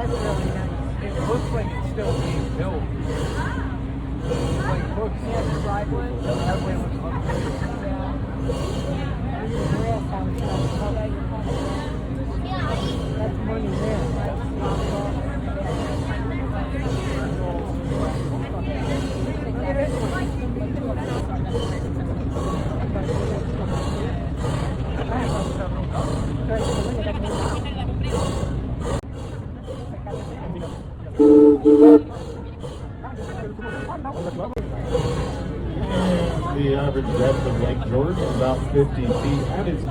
That's really nice. It looks like it's still being built. Like, look, Yeah, the driveway. that way looks unbelievable. That's money there. The average depth of Lake George is about 50 feet at its